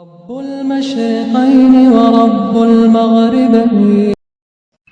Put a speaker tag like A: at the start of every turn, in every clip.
A: رب المشرقین ورب المغربین.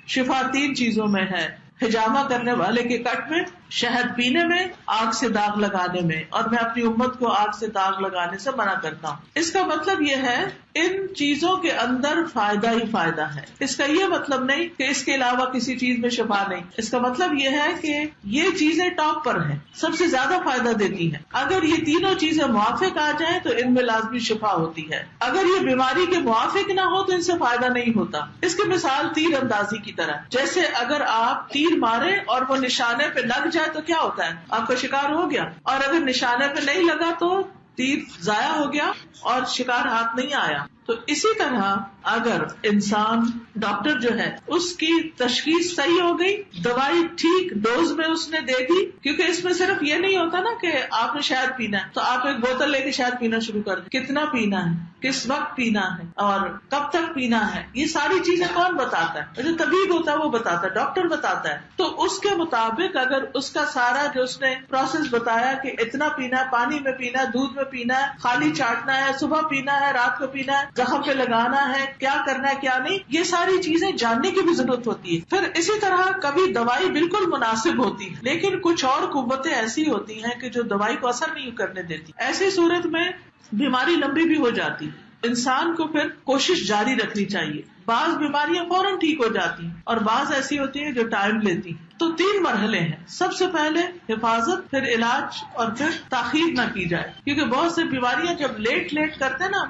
B: شفا تین چیزوں میں ہے: حجامہ کرنے والے کے کٹ میں، شہد پینے میں، آگ سے داغ لگانے میں، اور میں اپنی امت کو آگ سے داغ لگانے سے منع کرتا ہوں. اس کا مطلب یہ ہے ان چیزوں کے اندر فائدہ ہی فائدہ ہے. اس کا یہ مطلب نہیں کہ اس کے علاوہ کسی چیز میں شفا نہیں. اس کا مطلب یہ ہے کہ یہ چیزیں ٹاپ پر ہیں، سب سے زیادہ فائدہ دیتی ہیں. اگر یہ تینوں چیزیں موافق آ جائیں تو ان میں لازمی شفا ہوتی ہے. اگر یہ بیماری کے موافق نہ ہو تو ان سے فائدہ نہیں ہوتا. اس کی مثال تیر اندازی کی طرح، جیسے اگر آپ تیر مارے اور وہ نشانے پہ لگ جائے تو کیا ہوتا ہے؟ آپ کا شکار ہو گیا. اور اگر نشانے پہ نہیں لگا تو تیر ضائع ہو گیا اور شکار ہاتھ نہیں آیا. تو اسی طرح اگر انسان، ڈاکٹر جو ہے اس کی تشخیص صحیح ہو گئی، دوائی ٹھیک ڈوز میں اس نے دے دی، کیونکہ اس میں صرف یہ نہیں ہوتا نا کہ آپ نے شہد پینا ہے تو آپ ایک بوتل لے کے شہد پینا شروع کر دیں. کتنا پینا ہے، کس وقت پینا ہے، اور کب تک پینا ہے، یہ ساری چیزیں کون بتاتا ہے؟ جو طبیب ہوتا ہے وہ بتاتا ہے، ڈاکٹر بتاتا ہے. تو اس کے مطابق اگر اس کا سارا جو اس نے پروسیس بتایا کہ اتنا پینا ہے، پانی میں پینا ہے، دودھ میں پینا ہے، خالی چاٹنا ہے، صبح پینا ہے، رات کو پینا ہے، زخم پہ لگانا ہے، کیا کرنا ہے کیا نہیں، یہ ساری چیزیں جاننے کی بھی ضرورت ہوتی ہے. پھر اسی طرح کبھی دوائی بالکل مناسب ہوتی ہے لیکن کچھ اور قوتیں ایسی ہوتی ہیں کہ جو دوائی کو اثر نہیں کرنے دیتی. ایسی صورت میں بیماری لمبی بھی ہو جاتی. انسان کو پھر کوشش جاری رکھنی چاہیے. بعض بیماریاں فوراً ٹھیک ہو جاتی ہیں اور بعض ایسی ہوتی ہیں جو ٹائم لیتی. تو تین مرحلے ہیں. سب سے پہلے حفاظت، پھر علاج، اور پھر تاخیر نہ کی جائے، کیونکہ بہت سی بیماریاں جب لیٹ کرتے نا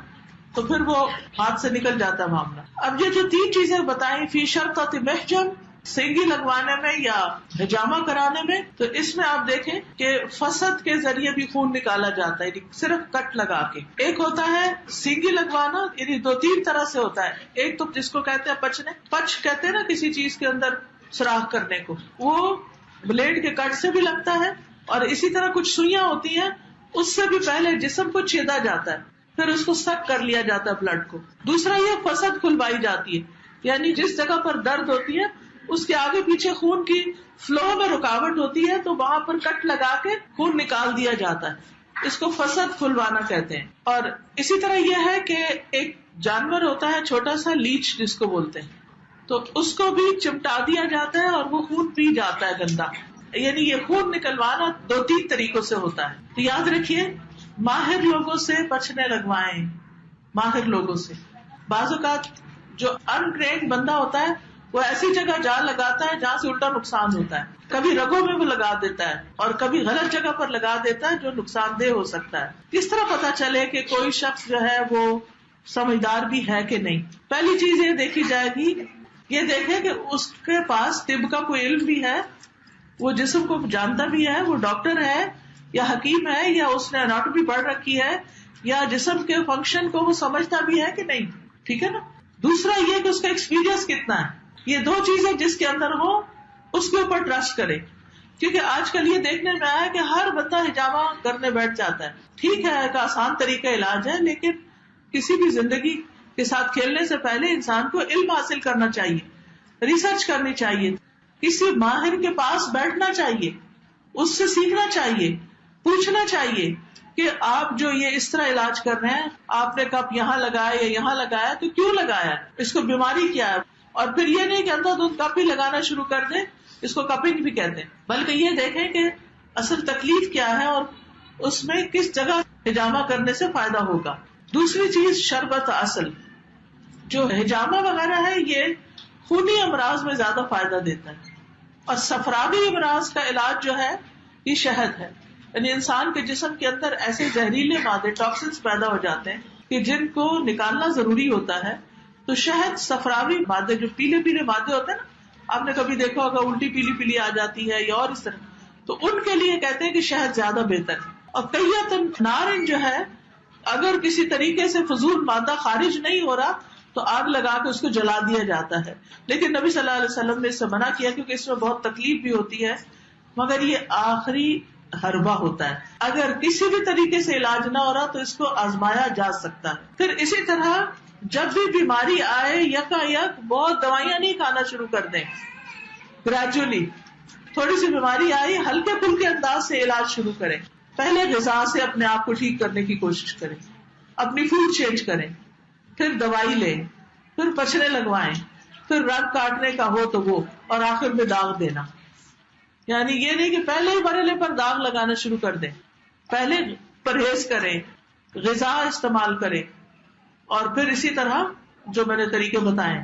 B: تو پھر وہ ہاتھ سے نکل جاتا ہے معاملہ. اب یہ جو تین چیزیں بتائیں، فی شرطۃ محجم، سینگی لگوانے میں یا حجامہ کرانے میں، تو اس میں آپ دیکھیں کہ فسد کے ذریعے بھی خون نکالا جاتا ہے، صرف کٹ لگا کے. ایک ہوتا ہے سینگی لگوانا، یعنی دو تین طرح سے ہوتا ہے. ایک تو جس کو کہتے ہیں پچنے، پچ کہتے ہیں نا کسی چیز کے اندر سوراخ کرنے کو، وہ بلیڈ کے کٹ سے بھی لگتا ہے. اور اسی طرح کچھ سوئیاں ہوتی ہیں، اس سے بھی پہلے جسم کو چھیدا جاتا ہے، پھر اس کو سک کر لیا جاتا ہے بلڈ کو. دوسرا یہ فسد کھلوائی جاتی ہے، یعنی جس جگہ پر درد ہوتی ہے اس کے آگے پیچھے خون کی فلو میں رکاوٹ ہوتی ہے تو وہاں پر کٹ لگا کے خون نکال دیا جاتا ہے. اس کو فسد کھلوانا کہتے ہیں. اور اسی طرح یہ ہے کہ ایک جانور ہوتا ہے چھوٹا سا لیچ جس کو بولتے ہیں، تو اس کو بھی چمٹا دیا جاتا ہے اور وہ خون پی جاتا ہے گندا. یعنی یہ خون نکلوانا دو تین طریقوں سے ہوتا ہے. تو یاد رکھیے، ماہر لوگوں سے بچنے لگوائیں. ماہر لوگوں سے. بعض اوقات جو ان ٹرینڈ بندہ ہوتا ہے وہ ایسی جگہ جا لگاتا ہے جہاں سے الٹا نقصان ہوتا ہے. کبھی رگوں میں وہ لگا دیتا ہے اور کبھی غلط جگہ پر لگا دیتا ہے جو نقصان دہ ہو سکتا ہے. کس طرح پتا چلے کہ کوئی شخص جو ہے وہ سمجھدار بھی ہے کہ نہیں؟ پہلی چیز یہ دیکھی جائے گی، یہ دیکھے کہ اس کے پاس طب کا کوئی علم بھی ہے، وہ جسم کو جانتا بھی ہے، وہ ڈاکٹر ہے یا حکیم ہے، یا اس نے اناٹومی پڑھ رکھی ہے، یا جسم کے فنکشن کو وہ سمجھتا بھی ہے کہ نہیں. ٹھیک ہے نا. دوسرا یہ کہ اس کا ایکسپیرئنس کتنا ہے. یہ دو چیزیں جس کے اندر ہو اس کے اوپر ٹرسٹ کرے. کیونکہ آج کل یہ دیکھنے میں آیا کہ ہر بندہ حجامہ کرنے بیٹھ جاتا ہے. ٹھیک ہے، ایک آسان طریقہ علاج ہے، لیکن کسی بھی زندگی کے ساتھ کھیلنے سے پہلے انسان کو علم حاصل کرنا چاہیے، ریسرچ کرنی چاہیے، کسی ماہر کے پاس بیٹھنا چاہیے، اس سے سیکھنا چاہیے، پوچھنا چاہیے کہ آپ جو یہ اس طرح علاج کر رہے ہیں، آپ نے کب یہاں لگایا یا یہاں لگایا تو کیوں لگایا، اس کو بیماری کیا ہے. اور پھر یہ نہیں کہ اندھا دودھ کپ ہی لگانا شروع کر دیں، اس کو کپنگ بھی کہتے ہیں، بلکہ یہ دیکھیں کہ اصل تکلیف کیا ہے اور اس میں کس جگہ حجامہ کرنے سے فائدہ ہوگا. دوسری چیز شربت اصل، جو حجامہ وغیرہ ہے یہ خونی امراض میں زیادہ فائدہ دیتا ہے. اور صفراوی امراض کا علاج جو ہے یہ شہد ہے. یعنی انسان کے جسم کے اندر ایسے زہریلے مادے، ٹاکسنس پیدا ہو جاتے ہیں کہ جن کو نکالنا ضروری ہوتا ہے. تو شہد صفراوی مادے، جو پیلے پیلے مادے ہوتے ہیں نا، آپ نے کبھی دیکھا ہوگا الٹی پیلی پیلی آ جاتی ہے یا اور اس طرح، تو ان کے لیے کہتے ہیں کہ شہد زیادہ بہتر ہے. اور کیّتن نارن جو ہے، اگر کسی طریقے سے فضول مادہ خارج نہیں ہو رہا تو آگ لگا کے اس کو جلا دیا جاتا ہے. لیکن نبی صلی اللہ علیہ وسلم نے اس سے منع کیا کیونکہ اس میں بہت تکلیف بھی ہوتی ہے، مگر یہ آخری حربہ ہوتا ہے. اگر کسی بھی طریقے سے علاج نہ ہو رہا تو اس کو آزمایا جا سکتا ہے. پھر اسی طرح جب بھی بیماری آئے یکا یک بہت دوائیاں نہیں کھانا شروع کر دیں. گریجولی تھوڑی سی بیماری آئی، ہلکے پھلکے انداز سے علاج شروع کریں. پہلے غذا سے اپنے آپ کو ٹھیک کرنے کی کوشش کریں. اپنی فوڈ چینج کریں، پھر دوائی لیں، پھر پچھنے لگوائیں، پھر رگ کاٹنے کا ہو تو وہ، اور آخر میں داغ دینا. یعنی یہ نہیں کہ پہلے ہی مرحلے پر داغ لگانا شروع کر دیں. پہلے پرہیز کریں، غذا استعمال کریں، اور پھر اسی طرح جو میں نے طریقے بتائے